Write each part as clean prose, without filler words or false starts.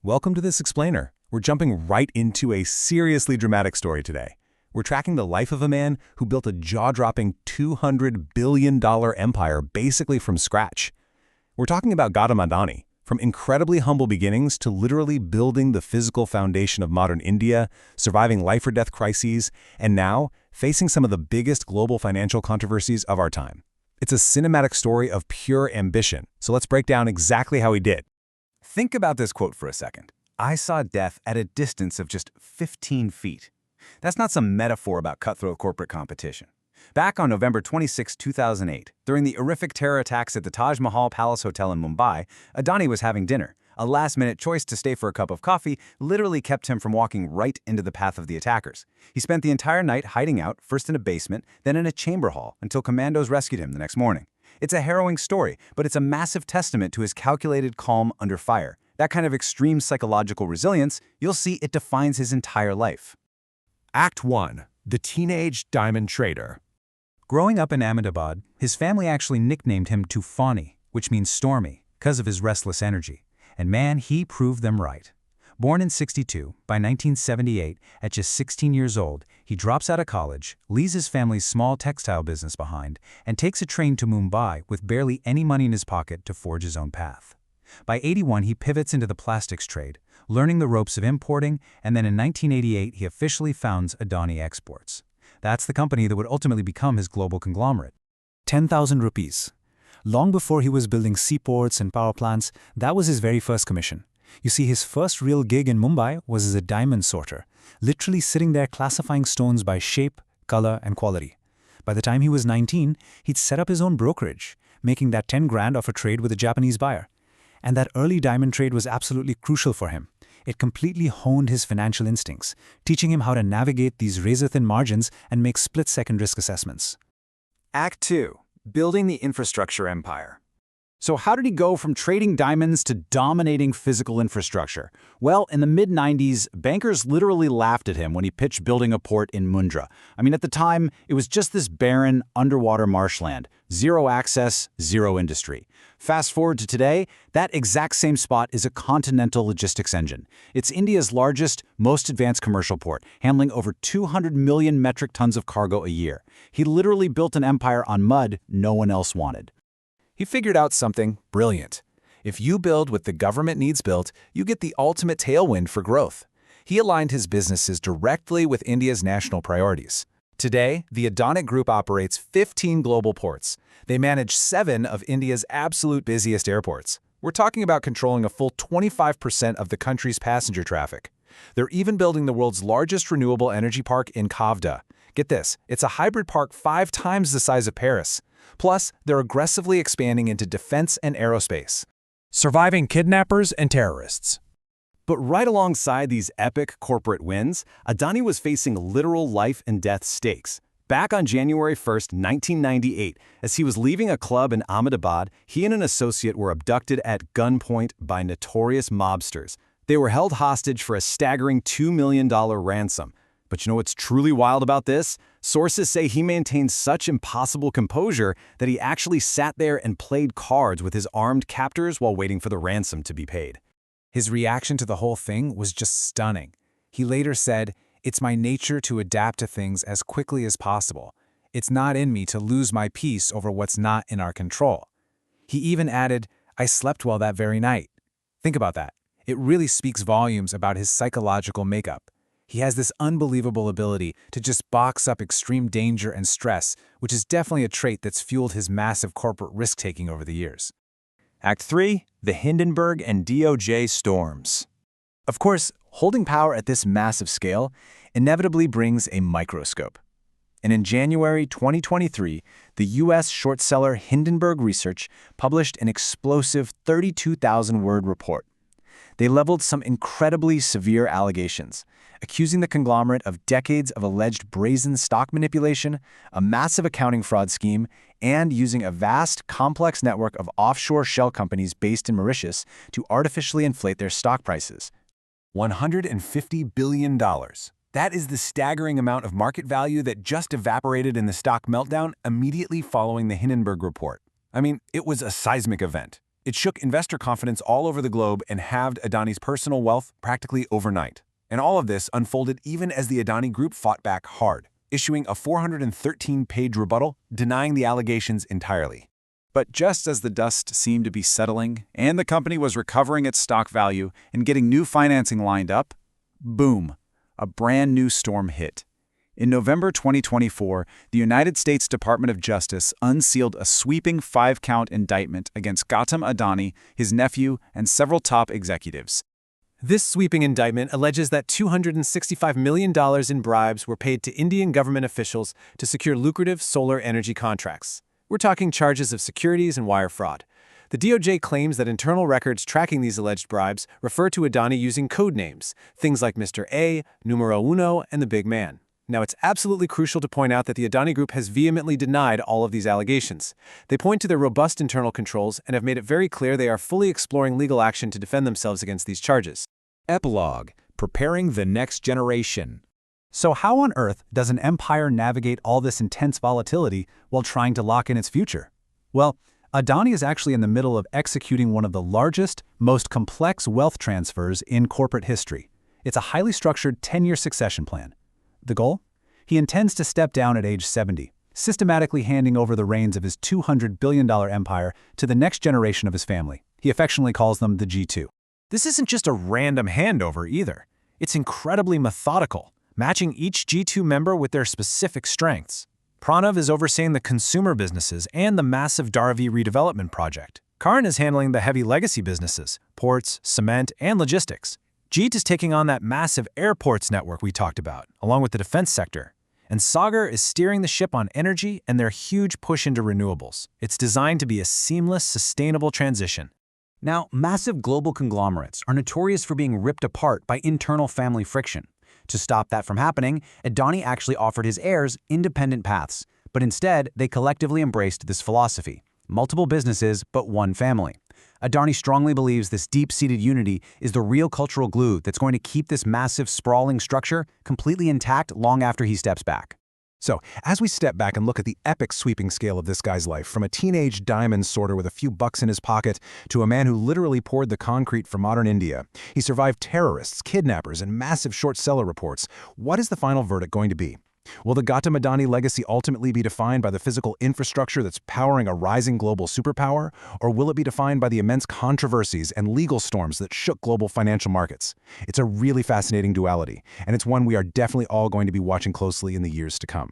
Welcome to this explainer. We're jumping right into a seriously dramatic story today. We're tracking the life of a man who built a jaw-dropping $200 billion empire basically from scratch. We're talking about Gautam Adani, from incredibly humble beginnings to literally building the physical foundation of modern India, surviving life-or-death crises, and now facing some of the biggest global financial controversies of our time. It's a cinematic story of pure ambition, so let's break down exactly how he did. Think about this quote for a second. I saw death at a distance of just 15 feet. That's not some metaphor about cutthroat corporate competition. Back on November 26, 2008, during the horrific terror attacks at the Taj Palace Hotel in Mumbai, Adani was having dinner. A last-minute choice to stay for a cup of coffee literally kept him from walking right into the path of the attackers. He spent the entire night hiding out, first in a basement, then in a chamber hall, until commandos rescued him the next morning. It's a harrowing story, but it's a massive testament to his calculated calm under fire. That kind of extreme psychological resilience, you'll see it defines his entire life. Act 1. The Teenage Diamond Trader. Growing up in Ahmedabad, his family actually nicknamed him Tufani, which means stormy, because of his restless energy. And man, he proved them right. Born in '62, by 1978, at just 16 years old, he drops out of college, leaves his family's small textile business behind, and takes a train to Mumbai with barely any money in his pocket to forge his own path. By '81, he pivots into the plastics trade, learning the ropes of importing, and then in 1988, he officially founds Adani Exports. That's the company that would ultimately become his global conglomerate. 10,000 rupees. Long before he was building seaports and power plants, that was his very first commission. You see, his first real gig in Mumbai was as a diamond sorter, literally sitting there classifying stones by shape, color, and quality. By the time he was 19, he'd set up his own brokerage, making that 10 grand off a trade with a Japanese buyer. And that early diamond trade was absolutely crucial for him. It completely honed his financial instincts, teaching him how to navigate these razor-thin margins and make split-second risk assessments. Act 2. Building the infrastructure empire. So how did he go from trading diamonds to dominating physical infrastructure? Well, in the mid-90s, bankers literally laughed at him when he pitched building a port in Mundra. At the time, it was just this barren, underwater marshland. Zero access, zero industry. Fast forward to today, that exact same spot is a continental logistics engine. It's India's largest, most advanced commercial port, handling over 200 million metric tons of cargo a year. He literally built an empire on mud no one else wanted. He figured out something brilliant. If you build what the government needs built, you get the ultimate tailwind for growth. He aligned his businesses directly with India's national priorities. Today, the Adani Group operates 15 global ports. They manage 7 of India's absolute busiest airports. We're talking about controlling a full 25% of the country's passenger traffic. They're even building the world's largest renewable energy park in Khavda. Get this, it's a hybrid park 5 times the size of Paris. Plus, they're aggressively expanding into defense and aerospace. Surviving kidnappers and terrorists. But right alongside these epic corporate wins, Adani was facing literal life and death stakes. Back on January 1, 1998, as he was leaving a club in Ahmedabad, he and an associate were abducted at gunpoint by notorious mobsters. They were held hostage for a staggering $2 million ransom. But you know what's truly wild about this? Sources say he maintained such impossible composure that he actually sat there and played cards with his armed captors while waiting for the ransom to be paid. His reaction to the whole thing was just stunning. He later said, "It's my nature to adapt to things as quickly as possible. It's not in me to lose my peace over what's not in our control." He even added, "I slept well that very night." Think about that. It really speaks volumes about his psychological makeup. He has this unbelievable ability to just box up extreme danger and stress, which is definitely a trait that's fueled his massive corporate risk-taking over the years. Act 3. The Hindenburg and DOJ storms. Of course, holding power at this massive scale inevitably brings a microscope. And in January 2023, the U.S. short seller Hindenburg Research published an explosive 32,000-word report. They leveled some incredibly severe allegations, accusing the conglomerate of decades of alleged brazen stock manipulation, a massive accounting fraud scheme, and using a vast, complex network of offshore shell companies based in Mauritius to artificially inflate their stock prices. $150 billion. That is the staggering amount of market value that just evaporated in the stock meltdown immediately following the Hindenburg report. It was a seismic event. It shook investor confidence all over the globe and halved Adani's personal wealth practically overnight. And all of this unfolded even as the Adani Group fought back hard, issuing a 413-page rebuttal denying the allegations entirely. But just as the dust seemed to be settling and the company was recovering its stock value and getting new financing lined up, boom, a brand new storm hit. In November 2024, the United States Department of Justice unsealed a sweeping 5-count indictment against Gautam Adani, his nephew, and several top executives. This sweeping indictment alleges that $265 million in bribes were paid to Indian government officials to secure lucrative solar energy contracts. We're talking charges of securities and wire fraud. The DOJ claims that internal records tracking these alleged bribes refer to Adani using code names, things like Mr. A, Numero Uno, and the Big Man. Now, it's absolutely crucial to point out that the Adani Group has vehemently denied all of these allegations. They point to their robust internal controls and have made it very clear they are fully exploring legal action to defend themselves against these charges. Epilogue: Preparing the Next Generation. So how on earth does an empire navigate all this intense volatility while trying to lock in its future? Well, Adani is actually in the middle of executing one of the largest, most complex wealth transfers in corporate history. It's a highly structured 10-year succession plan. The goal? He intends to step down at age 70, systematically handing over the reins of his $200 billion empire to the next generation of his family. He affectionately calls them the G2. This isn't just a random handover either. It's incredibly methodical, matching each G2 member with their specific strengths. Pranav is overseeing the consumer businesses and the massive Dharavi redevelopment project. Karan is handling the heavy legacy businesses, ports, cement, and logistics. Jeet is taking on that massive airports network we talked about, along with the defense sector. And Sagar is steering the ship on energy and their huge push into renewables. It's designed to be a seamless, sustainable transition. Now, massive global conglomerates are notorious for being ripped apart by internal family friction. To stop that from happening, Adani actually offered his heirs independent paths, but instead they collectively embraced this philosophy: multiple businesses, but one family. Adani strongly believes this deep-seated unity is the real cultural glue that's going to keep this massive, sprawling structure completely intact long after he steps back. So, as we step back and look at the epic sweeping scale of this guy's life, from a teenage diamond sorter with a few bucks in his pocket to a man who literally poured the concrete for modern India, he survived terrorists, kidnappers, and massive short seller reports. What is the final verdict going to be? Will the Gautam Adani legacy ultimately be defined by the physical infrastructure that's powering a rising global superpower, or will it be defined by the immense controversies and legal storms that shook global financial markets? It's a really fascinating duality, and it's one we are definitely all going to be watching closely in the years to come.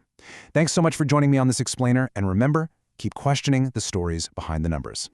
Thanks so much for joining me on this explainer, and remember, keep questioning the stories behind the numbers.